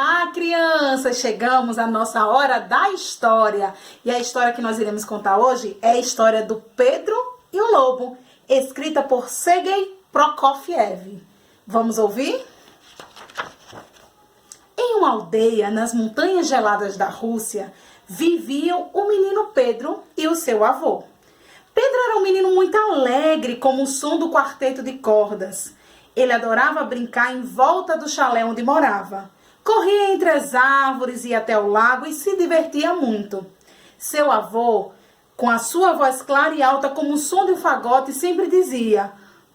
Olá, crianças! Chegamos à nossa hora da história. E a história que nós iremos contar hoje é a história do Pedro e o Lobo, escrita por Sergei Prokofiev. Vamos ouvir? Em uma aldeia nas montanhas geladas da Rússia, viviam o menino Pedro e o seu avô. Pedro era um menino muito alegre, como o som do quarteto de cordas. Ele adorava brincar em volta do chalé onde morava. Corria entre as árvores, ia até o lago e se divertia muito. Seu avô, com a sua voz clara e alta como o som de um fagote, sempre dizia: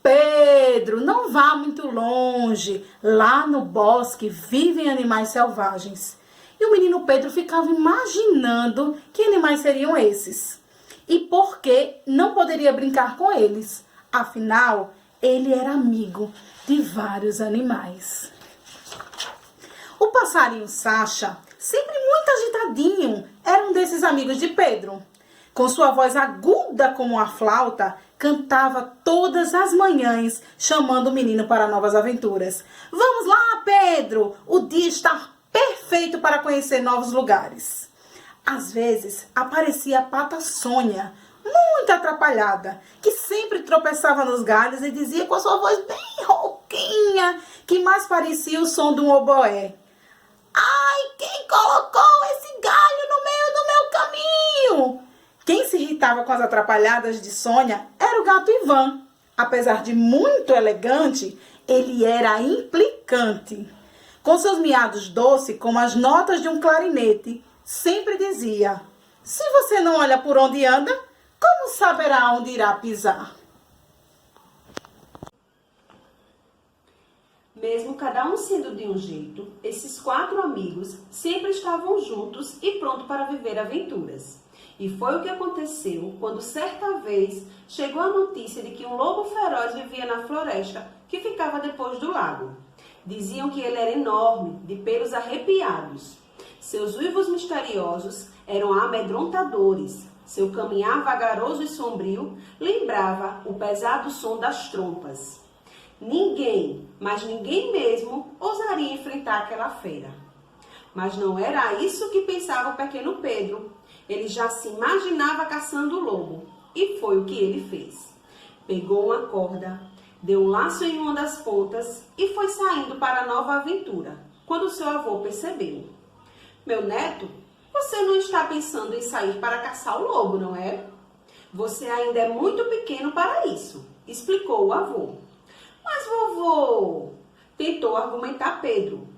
Pedro, não vá muito longe. Lá no bosque vivem animais selvagens. E o menino Pedro ficava imaginando que animais seriam esses. E por que não poderia brincar com eles? Afinal, ele era amigo de vários animais. O passarinho Sacha, sempre muito agitadinho, era um desses amigos de Pedro. Com sua voz aguda como a flauta, cantava todas as manhãs, chamando o menino para novas aventuras. Vamos lá, Pedro! O dia está perfeito para conhecer novos lugares. Às vezes, aparecia a pata Sônia, muito atrapalhada, que sempre tropeçava nos galhos e dizia com a sua voz bem rouquinha, que mais parecia o som de um oboé: Ai, quem colocou esse galho no meio do meu caminho? Quem se irritava com as atrapalhadas de Sônia era o gato Ivan. Apesar de muito elegante, ele era implicante. Com seus miados doces, como as notas de um clarinete, sempre dizia: se você não olha por onde anda, como saberá onde irá pisar? Mesmo cada um sendo de um jeito, esses 4 amigos sempre estavam juntos e prontos para viver aventuras. E foi o que aconteceu quando certa vez chegou a notícia de que um lobo feroz vivia na floresta que ficava depois do lago. Diziam que ele era enorme, de pelos arrepiados. Seus uivos misteriosos eram amedrontadores. Seu caminhar vagaroso e sombrio lembrava o pesado som das trompas. Ninguém, mas ninguém mesmo, ousaria enfrentar aquela fera. Mas não era isso que pensava o pequeno Pedro. Ele já se imaginava caçando o lobo. E foi o que ele fez. Pegou uma corda, deu um laço em uma das pontas e foi saindo para a nova aventura, quando seu avô percebeu. Meu neto, você não está pensando em sair para caçar o lobo, não é? Você ainda é muito pequeno para isso, explicou o avô. Mas vovô, tentou argumentar Pedro.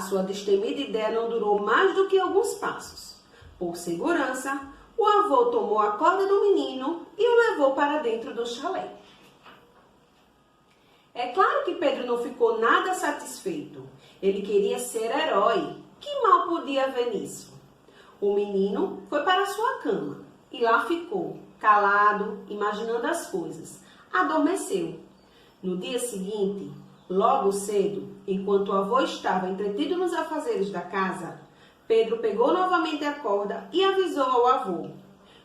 Sua destemida ideia não durou mais do que alguns passos. Por segurança, o avô tomou a corda do menino e o levou para dentro do chalé. É claro que Pedro não ficou nada satisfeito. Ele queria ser herói. Que mal podia haver nisso? O menino foi para sua cama e lá ficou, calado, imaginando as coisas. Adormeceu. No dia seguinte, logo cedo, enquanto o avô estava entretido nos afazeres da casa, Pedro pegou novamente a corda e avisou ao avô: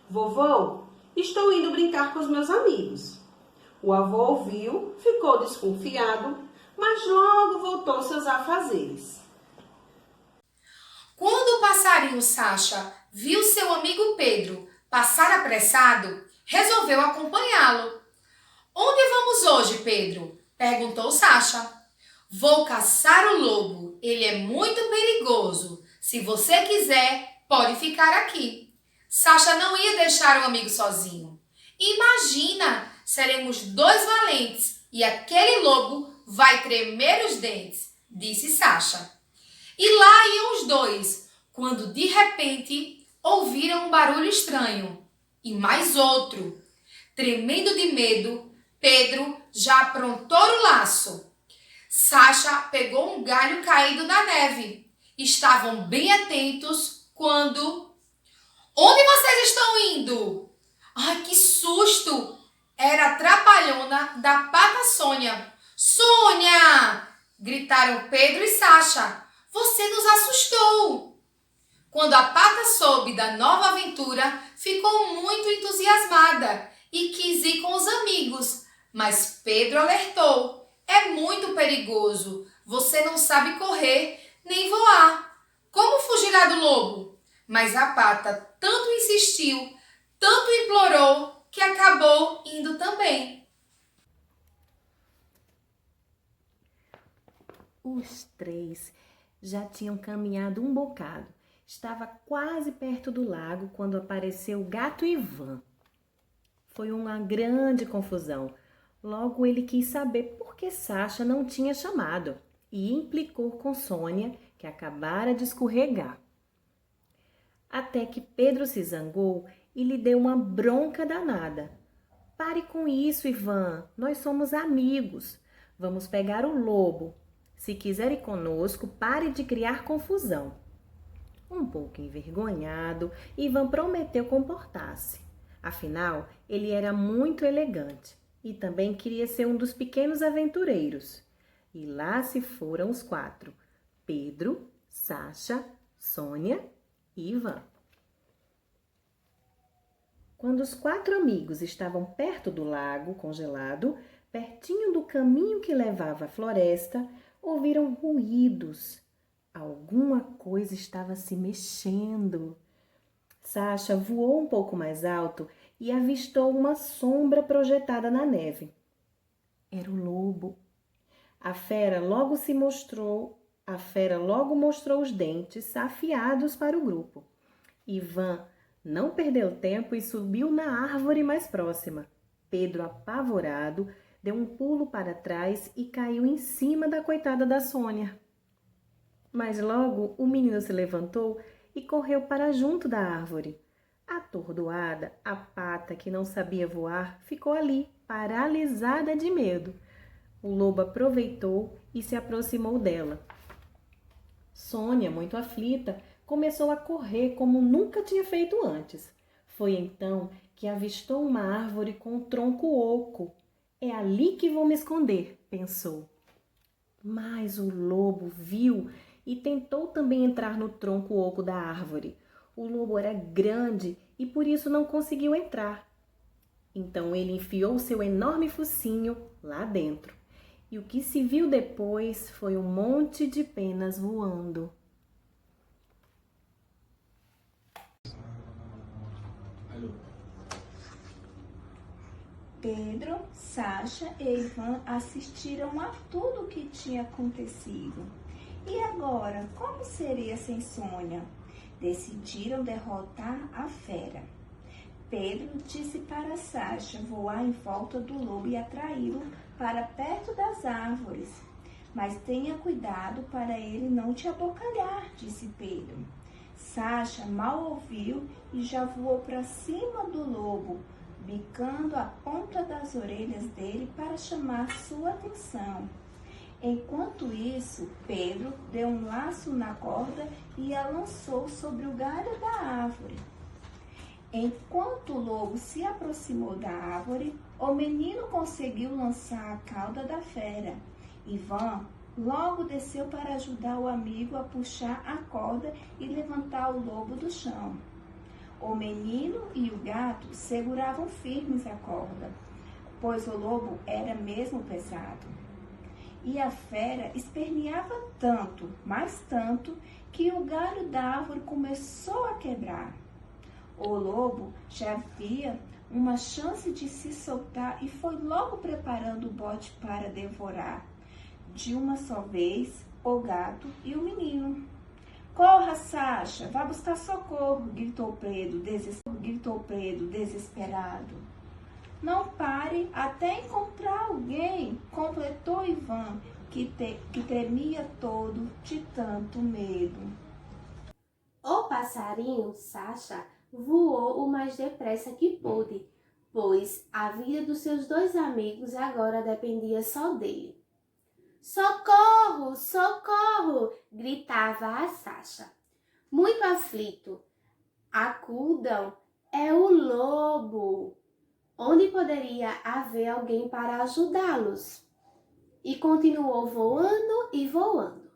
Vovô, estou indo brincar com os meus amigos. O avô ouviu, ficou desconfiado, mas logo voltou aos seus afazeres. Quando o passarinho Sacha viu seu amigo Pedro passar apressado, resolveu acompanhá-lo. Onde vamos hoje, Pedro? Perguntou Sacha. Vou caçar o lobo. Ele é muito perigoso. Se você quiser, pode ficar aqui. Sacha não ia deixar o amigo sozinho. Imagina, seremos 2 valentes e aquele lobo vai tremer os dentes, disse Sacha. E lá iam os 2, quando de repente ouviram um barulho estranho. E mais outro. Tremendo de medo, Pedro já aprontou o laço. Sacha pegou um galho caído da neve. Estavam bem atentos quando... Onde vocês estão indo? Ai, que susto! Era a trapalhona da pata Sônia. Sônia! Gritaram Pedro e Sacha. Você nos assustou! Quando a pata soube da nova aventura, ficou muito entusiasmada e quis ir com os amigos. Mas Pedro alertou: é muito perigoso, você não sabe correr, nem voar. Como fugirá do lobo? Mas a pata tanto insistiu, tanto implorou, que acabou indo também. Os três já tinham caminhado um bocado. Estava quase perto do lago quando apareceu o gato Ivan. Foi uma grande confusão. Logo ele quis saber por que Sacha não tinha chamado e implicou com Sônia, que acabara de escorregar. Até que Pedro se zangou e lhe deu uma bronca danada. Pare com isso, Ivan. Nós somos amigos. Vamos pegar o lobo. Se quiser ir conosco, pare de criar confusão. Um pouco envergonhado, Ivan prometeu comportar-se. Afinal, ele era muito elegante e também queria ser um dos pequenos aventureiros. E lá se foram os quatro: Pedro, Sacha, Sônia e Ivan. Quando os quatro amigos estavam perto do lago congelado, pertinho do caminho que levava à floresta, ouviram ruídos. Alguma coisa estava se mexendo. Sacha voou um pouco mais alto e avistou uma sombra projetada na neve. Era o lobo. A fera logo mostrou os dentes afiados para o grupo. Ivan não perdeu tempo e subiu na árvore mais próxima. Pedro, apavorado, deu um pulo para trás e caiu em cima da coitada da Sônia. Mas logo o menino se levantou e correu para junto da árvore. Atordoada, a pata, que não sabia voar, ficou ali, paralisada de medo. O lobo aproveitou e se aproximou dela. Sônia, muito aflita, começou a correr como nunca tinha feito antes. Foi então que avistou uma árvore com um tronco oco. É ali que vou me esconder, pensou. Mas o lobo viu e tentou também entrar no tronco oco da árvore. O lobo era grande e por isso não conseguiu entrar. Então ele enfiou seu enorme focinho lá dentro. E o que se viu depois foi um monte de penas voando. Pedro, Sacha e Ivan assistiram a tudo o que tinha acontecido. E agora, como seria sem Sônia? Decidiram derrotar a fera. Pedro disse para Sacha voar em volta do lobo e atraí-lo para perto das árvores. Mas tenha cuidado para ele não te abocalhar, disse Pedro. Sacha mal ouviu e já voou para cima do lobo, bicando a ponta das orelhas dele para chamar sua atenção. Enquanto isso, Pedro deu um laço na corda e a lançou sobre o galho da árvore. Enquanto o lobo se aproximou da árvore, o menino conseguiu lançar a cauda da fera. Ivan logo desceu para ajudar o amigo a puxar a corda e levantar o lobo do chão. O menino e o gato seguravam firmes a corda, pois o lobo era mesmo pesado. E a fera esperneava tanto, mas tanto, que o galho da árvore começou a quebrar. O lobo já via uma chance de se soltar e foi logo preparando o bote para devorar, de uma só vez, o gato e o menino. Corra, Sacha, vá buscar socorro, gritou Pedro desesperado. Não pare até encontrar alguém, completou Ivan, que tremia todo de tanto medo. O passarinho, Sacha, voou o mais depressa que pôde, pois a vida dos seus dois amigos agora dependia só dele. Socorro, socorro! Gritava a Sacha. Muito aflito. Acudam, é o lobo! Onde poderia haver alguém para ajudá-los? E continuou voando e voando,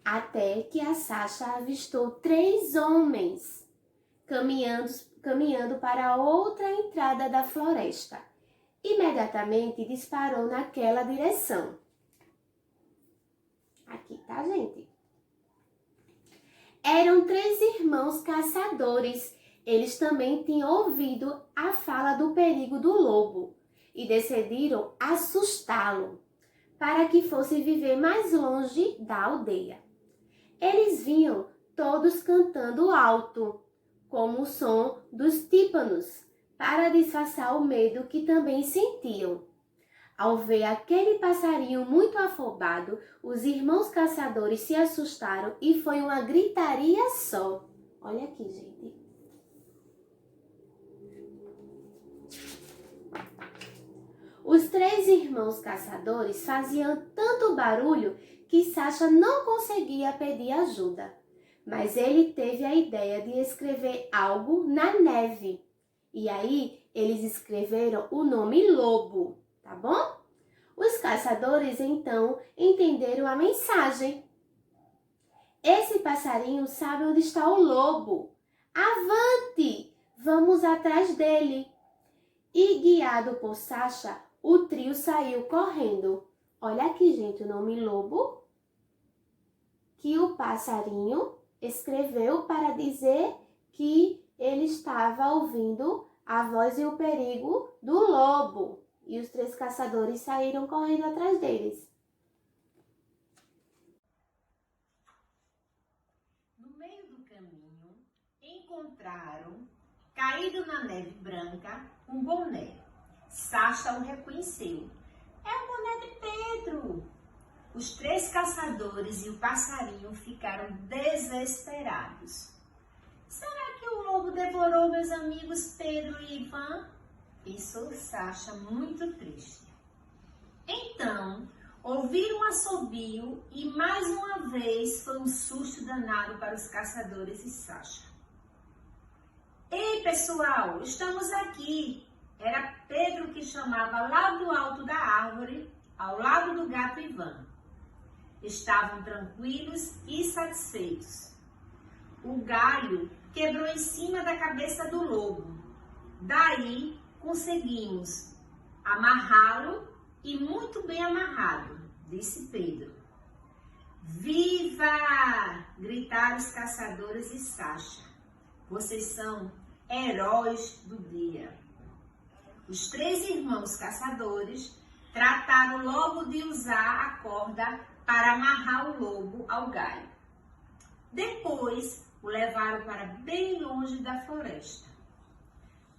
até que a Sacha avistou 3 homens caminhando para outra entrada da floresta. Imediatamente disparou naquela direção. Aqui, tá, gente? Eram 3 irmãos caçadores. Eles também tinham ouvido a fala do perigo do lobo e decidiram assustá-lo para que fosse viver mais longe da aldeia. Eles vinham todos cantando alto, como o som dos tímpanos, para disfarçar o medo que também sentiam. Ao ver aquele passarinho muito afobado, os irmãos caçadores se assustaram e foi uma gritaria só. Olha aqui, gente. Os 3 irmãos caçadores faziam tanto barulho que Sasha não conseguia pedir ajuda. Mas ele teve a ideia de escrever algo na neve. E aí, eles escreveram o nome Lobo, tá bom? Os caçadores, então, entenderam a mensagem. Esse passarinho sabe onde está o lobo. Avante! Vamos atrás dele. E, guiado por Sasha, o trio saiu correndo. Olha aqui, gente, o nome Lobo, que o passarinho escreveu para dizer que ele estava ouvindo a voz e o perigo do lobo. E os 3 caçadores saíram correndo atrás deles. No meio do caminho, encontraram, caído na neve branca, um boné. Sasha o reconheceu. É o boné de Pedro! Os 3 caçadores e o passarinho ficaram desesperados. Será que o lobo devorou meus amigos Pedro e Ivan? Pensou Sasha, muito triste. Então, ouviram um assobio e mais uma vez foi um susto danado para os caçadores e Sasha. Ei, pessoal, estamos aqui! Era Pedro que chamava lá do alto da árvore, ao lado do gato Ivan. Estavam tranquilos e satisfeitos. O galho quebrou em cima da cabeça do lobo. Daí conseguimos amarrá-lo e muito bem amarrado, disse Pedro. Viva! Gritaram os caçadores e Sasha. Vocês são heróis do dia. Os 3 irmãos caçadores trataram logo de usar a corda para amarrar o lobo ao galho. Depois, o levaram para bem longe da floresta.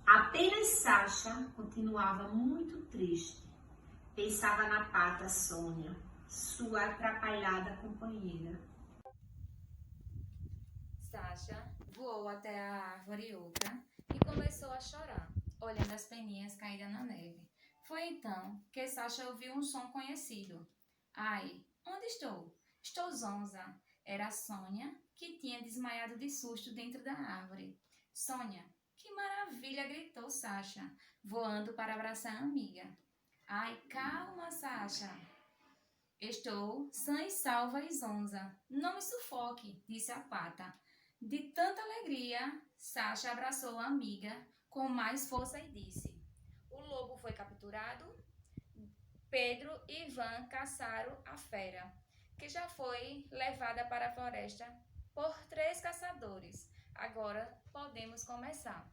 Apenas Sasha continuava muito triste. Pensava na pata Sônia, sua atrapalhada companheira. Sasha voou até a árvore outra e começou a chorar, olhando as peninhas caídas na neve. Foi então que Sasha ouviu um som conhecido. Ai, onde estou? Estou zonza. Era a Sônia, que tinha desmaiado de susto dentro da árvore. Sônia, que maravilha! Gritou Sasha, voando para abraçar a amiga. Ai, calma, Sasha. Estou sã e salva e zonza. Não me sufoque, disse a pata. De tanta alegria, Sasha abraçou a amiga com mais força e disse: o lobo foi capturado. Pedro e Ivan caçaram a fera, que já foi levada para a floresta por 3 caçadores. Agora podemos começar.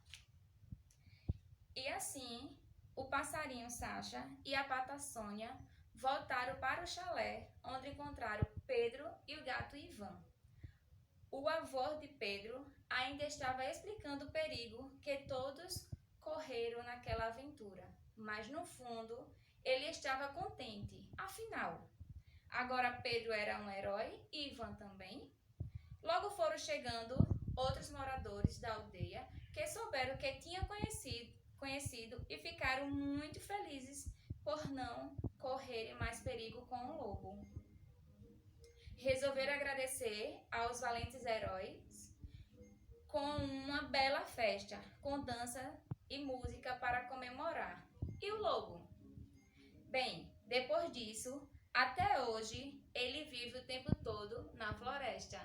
E assim, o passarinho Sasha e a pata Sônia voltaram para o chalé, onde encontraram Pedro e o gato Ivan. O avô de Pedro ainda estava explicando o perigo que todos correram naquela aventura, mas no fundo ele estava contente. Afinal, agora Pedro era um herói e Ivan também. Logo foram chegando outros moradores da aldeia que souberam que tinham conhecido e ficaram muito felizes por não correrem mais perigo com o lobo. Resolveram agradecer aos valentes heróis com uma bela festa, com dança e música para comemorar. E o lobo? Bem, depois disso, até hoje, ele vive o tempo todo na floresta.